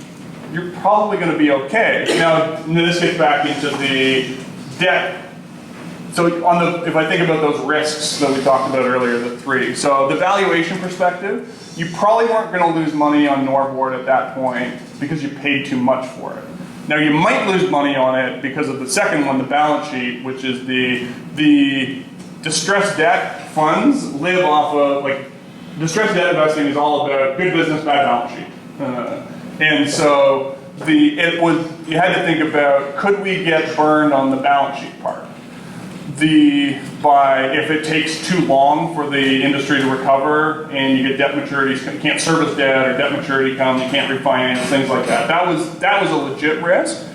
you're probably going to be okay. Now, this gets back into the debt. So if I think about those risks that we talked about earlier, the three. So the valuation perspective, you probably weren't going to lose money on Norboard at that point because you paid too much for it. Now you might lose money on it because of the second one, the balance sheet, which is the distressed debt funds live off of, like, distressed debt investing is all about good business, bad balance sheet. And so you had to think about, could we get burned on the balance sheet part? If it takes too long for the industry to recover and you get debt maturities, you can't service debt or debt maturity comes, you can't refinance, things like that. That was a legit risk.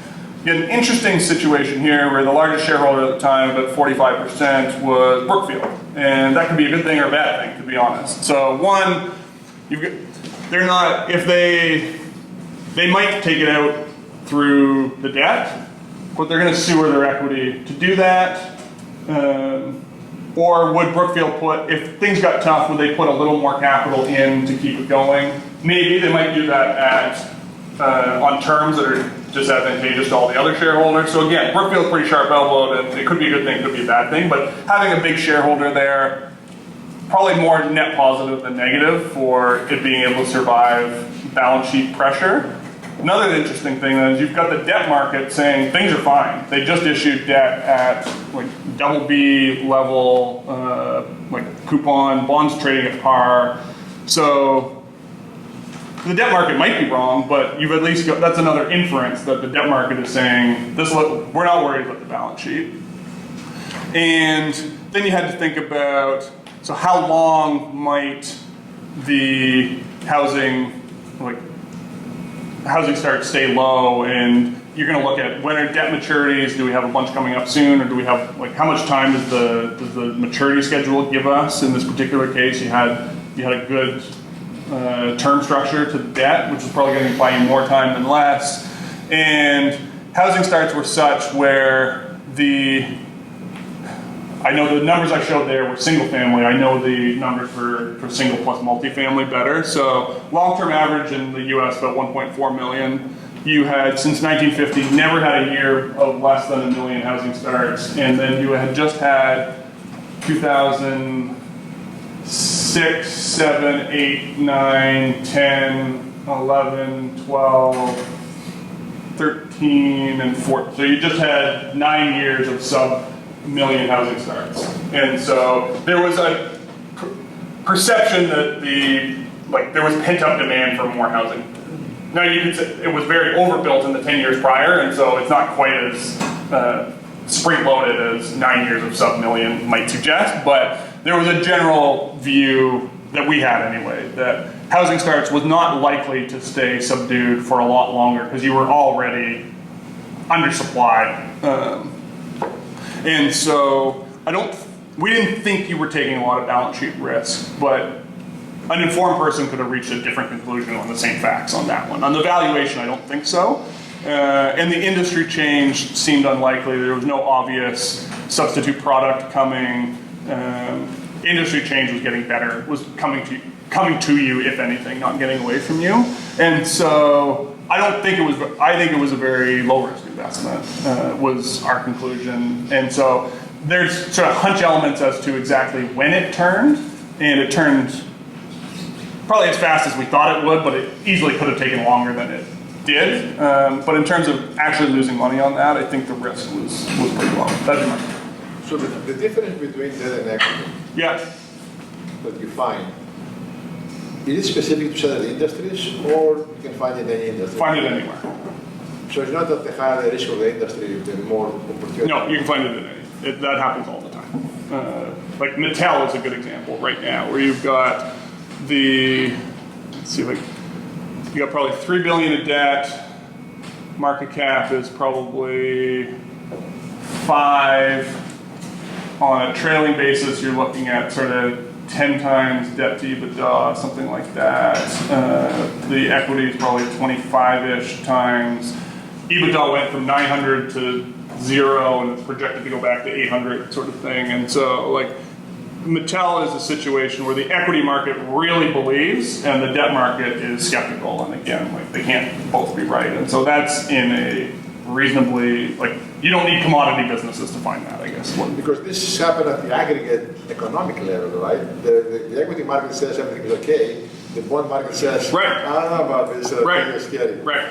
You had an interesting situation here where the largest shareholder at the time, about 45%, was Brookfield. And that could be a good thing or a bad thing, to be honest. So one, they're not, if they might take it out through the debt, but they're going to sewer their equity to do that. Or would Brookfield put, if things got tough, would they put a little more capital in to keep it going? Maybe they might do that on terms that are just advantageous to all the other shareholders. So again, Brookfield's pretty sharp elbowed, and it could be a good thing, it could be a bad thing, but having a big shareholder there, probably more net positive than negative for it being able to survive balance sheet pressure. Another interesting thing is you've got the debt market saying things are fine. They just issued debt at like BB level, like coupon, bonds trading at par. So the debt market might be wrong, but you've at least got, that's another inference that the debt market is saying, we're not worried about the balance sheet. And then you had to think about, so how long might the housing starts stay low, and you're going to look at when are debt maturities, do we have a bunch coming up soon, or do we have, like, how much time does the maturity schedule give us? In this particular case, you had a good term structure to the debt, which is probably going to buy you more time than less, and housing starts were such where I know the numbers I showed there were single family. I know the numbers for single plus multifamily better. So long-term average in the US about 1.4 million. You had, since 1950, never had a year of less than 1 million housing starts. And then you had just had 2006, 7, 8, 9, 10, 11, 12, 13, and 14. So you just had 9 years of sub-million housing starts. And so there was a perception that there was pent-up demand for more housing. Now you could say it was very overbuilt in the 10 years prior, and so it's not quite as spring-loaded as 9 years of sub-million might suggest, but there was a general view that we had anyway, that housing starts was not likely to stay subdued for a lot longer because you were already undersupplied. And so we didn't think you were taking a lot of balance sheet risk, but an informed person could have reached a different conclusion on the same facts on that one. On the valuation, I don't think so. And the industry change seemed unlikely. There was no obvious substitute product coming. Industry change was getting better, was coming to you, if anything, not getting away from you. And so I think it was a very low risk investment, was our conclusion. And so there's sort of hunch elements as to exactly when it turned, and it turned probably as fast as we thought it would, but it easily could have taken longer than it did. But in terms of actually losing money on that, I think the risk was pretty low. That'd be my view.
So the difference between debt and equity
Yeah.
that you find, is it specific to certain industries, or you can find it in any industry?
Find it anywhere.
So it's not that the higher the risk of the industry, the more opportunity.
No, you can find it in any. That happens all the time. Like Mattel is a good example right now, where you'vegot you got probably $3 billion of debt. Market cap is probably 5. On a trailing basis, you're looking at sort of 10 times debt to EBITDA, something like that. The equity is probably 25-ish times. EBITDA went from 900 to 0, and it's projected to go back to 800, sort of thing. And so, like, Mattel is a situation where the equity market really believes, and the debt market is skeptical. And again, like, they can't both be right. And so that's in a reasonably, like, you don't need commodity businesses to find that, I guess.
Because this happened at the aggregate economic level, right? The equity market says everything is okay. The bond market says,
right.
I don't know about this,
Right.
scary.
Right.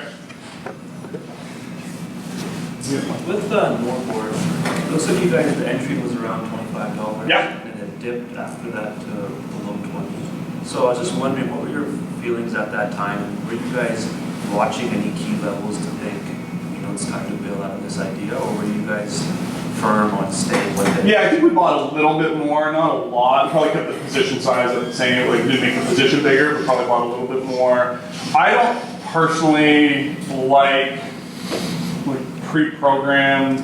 With Northboard, looks like you guys, the entry was around $25.
Yeah.
And it dipped after that to below 20. So I was just wondering, what were your feelings at that time? Were you guys watching any key levels to think, it's time to bail out of this idea, or were you guys firm on staying with it?
Yeah, I think we bought a little bit more, not a lot. Probably kept the position size at the same, like didn't make the position bigger, but probably bought a little bit more. I don't personally like pre-programmed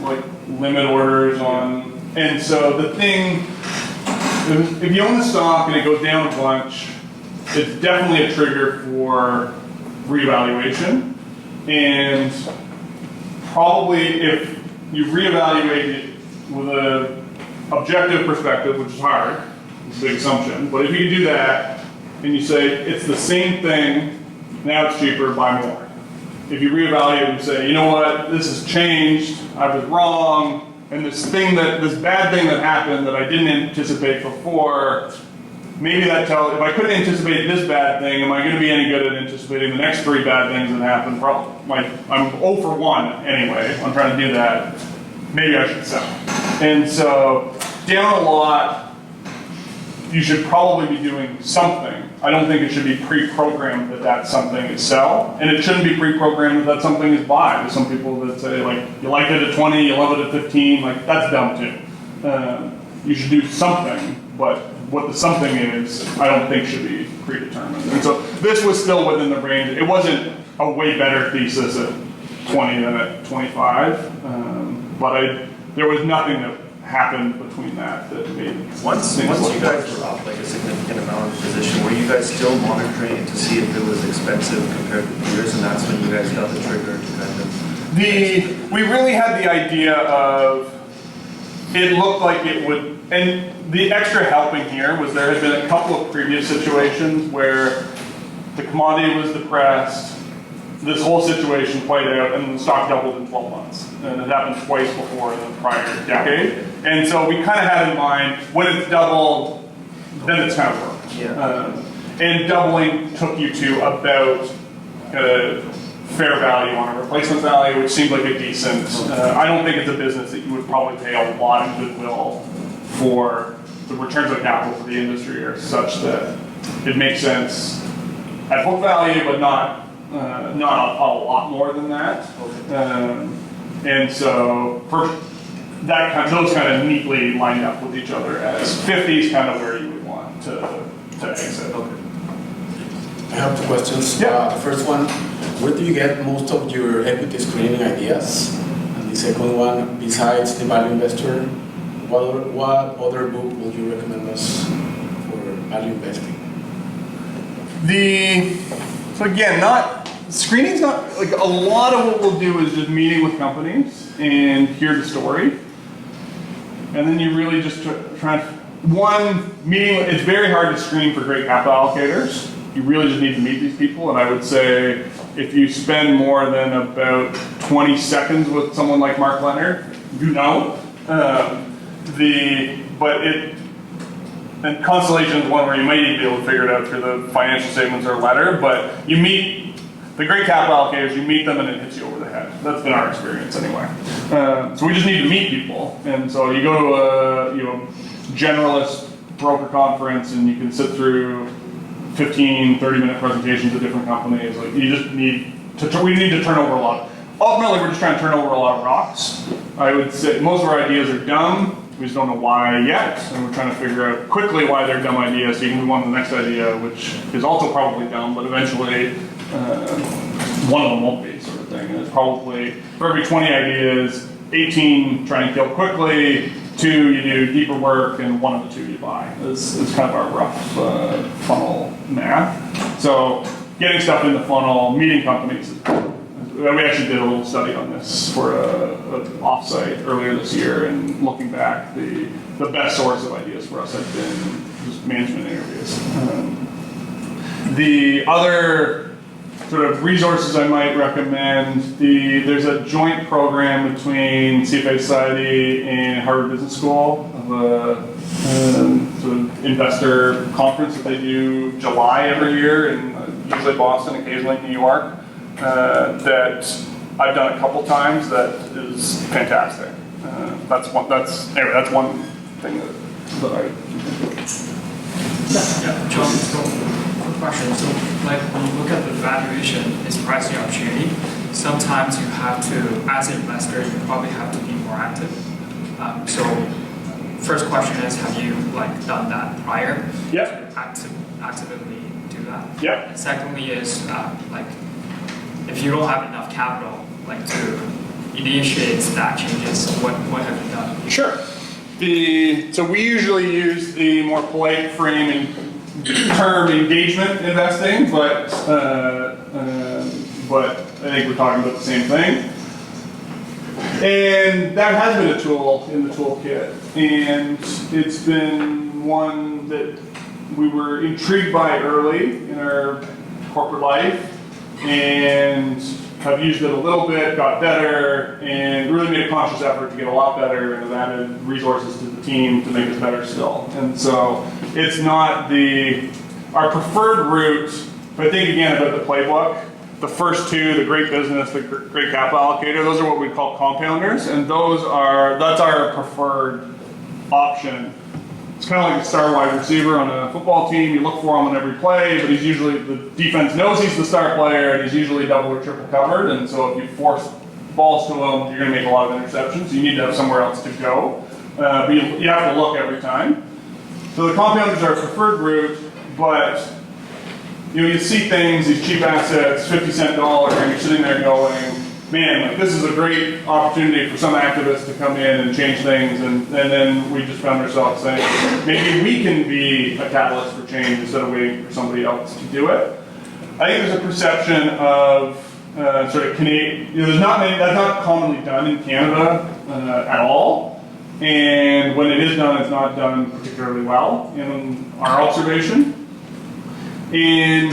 limit orders on, and so the thing, if you own the stock and it goes down a bunch, it's definitely a trigger for reevaluation. And probably if you reevaluate it with a objective perspective, which is hard, it's a big assumption, but if you do that and you say it's the same thing, now it's cheaper, buy more. If you reevaluate and say, you know what, this has changed, I was wrong, and this bad thing that happened that I didn't anticipate before, maybe that tells, if I couldn't anticipate this bad thing, am I going to be any good at anticipating the next 3 bad things that happen? Probably. Like, I'm 0 for 1 anyway, I'm trying to do that. Maybe I should sell. And so, down a lot, you should probably be doing something. I don't think it should be pre-programmed that that's something is sell, and it shouldn't be pre-programmed that something is buy. There's some people that say, like, you like it at 20, you love it at 15, like, that's dumb too. You should do something, but what the something is, I don't think should be predetermined. And so this was still within the range. It wasn't a way better thesis at 20 than at 25, but there was nothing that happened between that made
Once you guys were up like a significant amount of position, were you guys still monitoring it to see if it was expensive compared to peers, and that's when you guys got the trigger to kind of...
We really had the idea of, it looked like it would, and the extra helping here was there had been a couple of previous situations where the commodity was depressed, this whole situation played out, and the stock doubled in 12 months. And it happened twice before in the prior decade. And so we kind of had in mind, when it's doubled, then it's kind of worked.
Yeah.
And doubling took you to about fair value on a replacement value, which seemed like a decent, I don't think it's a business that you would probably pay a lot of goodwill for. The returns on capital for the industry are such that it makes sense at book value, but not a lot more than that. And so for that those kind of neatly lined up with each other as 50 is kind of where you would want to exit.
Okay.
I have 2 questions.
Yeah.
The first one, where do you get most of your equity screening ideas? And the second one, besides the value investor, what other book would you recommend us for value investing?
So again, screening's not, like a lot of what we'll do is just meeting with companies and hear the story. And then you really just try meeting, it's very hard to screen for great capital allocators. You really just need to meet these people, and I would say if you spend more than about 20 seconds with someone like Mark Leonard, you know. And Constellation is one where you might even be able to figure it out through the financial statements or letter, but you meet the great capital allocators, you meet them and it hits you over the head. That's been our experience anyway. So we just need to meet people. And so you go to a generalist broker conference and you can sit through 15, 30-minute presentations of different companies. Like you just need to, we need to turn over a lot. Ultimately, we're just trying to turn over a lot of rocks. I would say most of our ideas are dumb. We just don't know why yet, and we're trying to figure out quickly why they're dumb ideas, so you can move on to the next idea, which is also probably dumb, but eventually one of them won't be, sort of thing. And it's probably, for every 20 ideas, 18 try and kill quickly, 2 you do deeper work, and 1 of the 2 you buy. It's kind of our rough funnel math. So getting stuff in the funnel, meeting companies. We actually did a little study on this for an offsite earlier this year, and looking back, the best source of ideas for us have been just management interviews. The other sort of resources I might recommend, there's a joint program between CFA Society and Harvard Business School of a sort of investor conference that they do July every year in usually Boston, occasionally New York. That I've done a couple times. That is fantastic. That's one thing that I.
Yeah, John. So, quick question. So, like when you look at the valuation, is pricing opportunity. Sometimes you have to, as an investor, you probably have to be more active. So, first question is, have you done that prior?
Yep.
To actively do that.
Yep.
And secondly is if you don't have enough capital, to initiate that changes, what have you done?
Sure. So we usually use the more polite term engagement investing, but I think we're talking about the same thing. And that has been a tool in the toolkit, and it's been one that we were intrigued by early in our corporate life, and have used it a little bit, got better, and really made a conscious effort to get a lot better, and have added resources to the team to make us better still. And so it's not our preferred route, but I think again about the playbook, the first two, the great business, the great capital allocator, those are what we call compounders, and that's our preferred option. It's kind of like a star wide receiver on a football team. You look for him on every play, but the defense knows he's the star player, and he's usually double or triple covered, and so if you force balls to him, you're going to make a lot of interceptions. You need to have somewhere else to go, but you have to look every time. So the compounders are a preferred route, but you see things, these cheap assets, 50-cent dollar, and you're sitting there going, man, like, this is a great opportunity for some activists to come in and change things, and then we just found ourselves saying, maybe we can be a catalyst for change instead of waiting for somebody else to do it. I think there's a perception of sort of Canadian, that's not commonly done in Canada at all, and when it is done, it's not done particularly well in our observation. And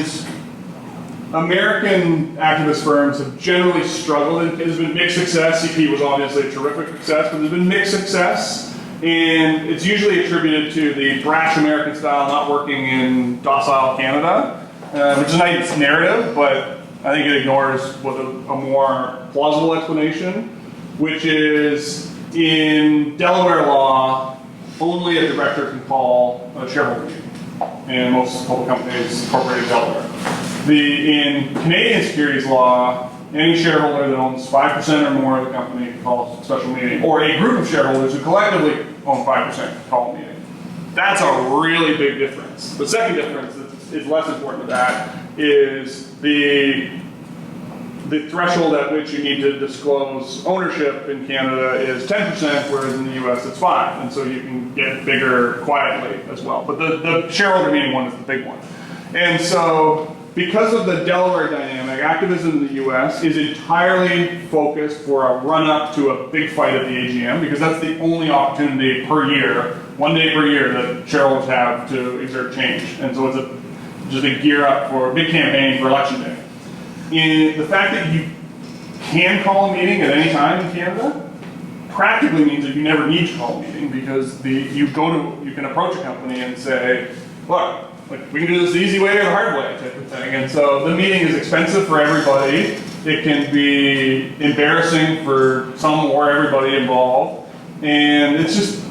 American activist firms have generally struggled, and there's been mixed success. CP was obviously a terrific success, but there's been mixed success, and it's usually attributed to the brash American style not working in docile Canada, which is a nice narrative, but I think it ignores what a more plausible explanation, which is in Delaware law, only a director can call a shareholder meeting, and most public companies incorporated Delaware. In Canadian securities law, any shareholder that owns 5% or more of the company can call a special meeting, or a group of shareholders who collectively own 5% can call a meeting. That's a really big difference. The second difference that is less important to that is the threshold at which you need to disclose ownership in Canada is 10%, whereas in the US it's 5%, and so you can get bigger quietly as well. But the shareholder meeting one is the big one. And so, because of the Delaware dynamic, activism in the US is entirely focused for a run-up to a big fight at the AGM, because that's the only opportunity per year, one day per year, that shareholders have to exert change. And so it's just a gear up for a big campaign for election day. The fact that you can call a meeting at any time in Canada practically means that you never need to call a meeting, because you can approach a company and say, look, we can do this the easy way or the hard way type of thing. And so the meeting is expensive for everybody. It can be embarrassing for some or everybody involved. And it's just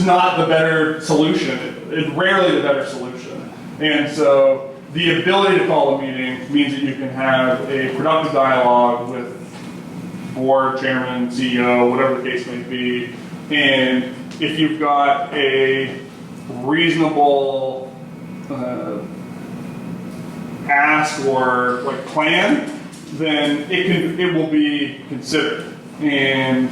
not the better solution. It's rarely the better solution. And so the ability to call a meeting means that you can have a productive dialogue with board, chairman, CEO, whatever the case may be. And if you've got a reasonable ask or plan, then it will be considered. And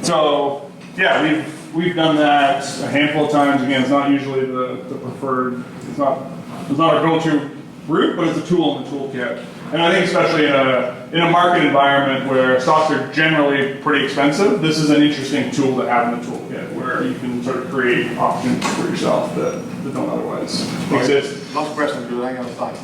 so yeah, we've done that a handful of times. Again, it's not usually the preferred. It's not our go-to route, but it's a tool in the toolkit. And I think especially in a market environment where stocks are generally pretty expensive, this is an interesting tool to have in the toolkit, where you can sort of create options for yourself that don't otherwise exist.
Last question, because we're running out of time.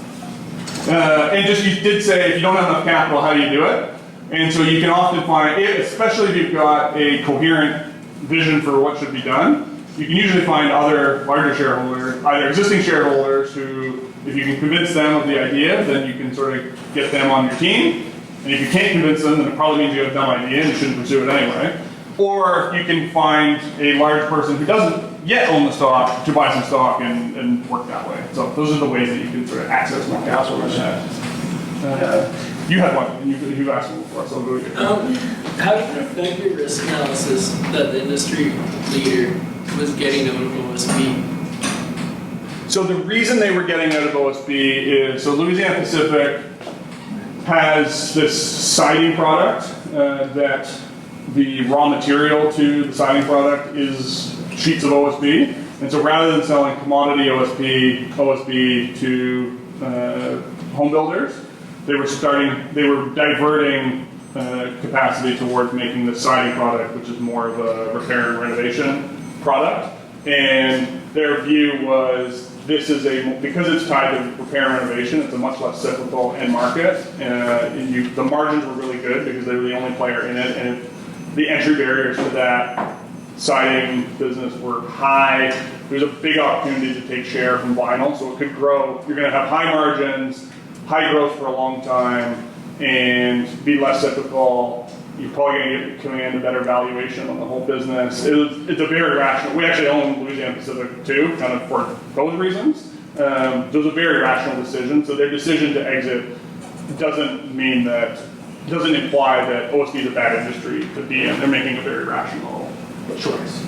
And you did say if you don't have enough capital, how do you do it? And so you can often find, especially if you've got a coherent vision for what should be done, you can usually find other larger shareholders, either existing shareholders who, if you can convince them of the idea, then you can sort of get them on your team. And if you can't convince them, then it probably means you have a dumb idea and you shouldn't pursue it anyway. Or you can find a large person who doesn't yet own the stock to buy some stock and work that way. So those are the ways that you can sort of access more capital. You had one, and you've asked me before, so I'll go to you.
How did it affect your risk analysis that the industry leader was getting out of OSB?
So the reason they were getting out of OSB is, so Louisiana Pacific has this siding product that the raw material to the siding product is sheets of OSB. And so rather than selling commodity OSB to home builders, they were diverting capacity towards making the siding product, which is more of a repair and renovation product. And their view was this is because it's tied to repair and renovation, it's a much less cyclical end market. The margins were really good because they were the only player in it, and the entry barriers to that siding business were high. There's a big opportunity to take share from vinyl, so it could grow. You're going to have high margins, high growth for a long time, and be less cyclical. You're probably going to command a better valuation on the whole business. It's a very rational. We actually own Louisiana Pacific too, kind of for those reasons. It was a very rational decision. So their decision to exit doesn't imply that OSB is a bad industry to be in. They're making a very rational choice.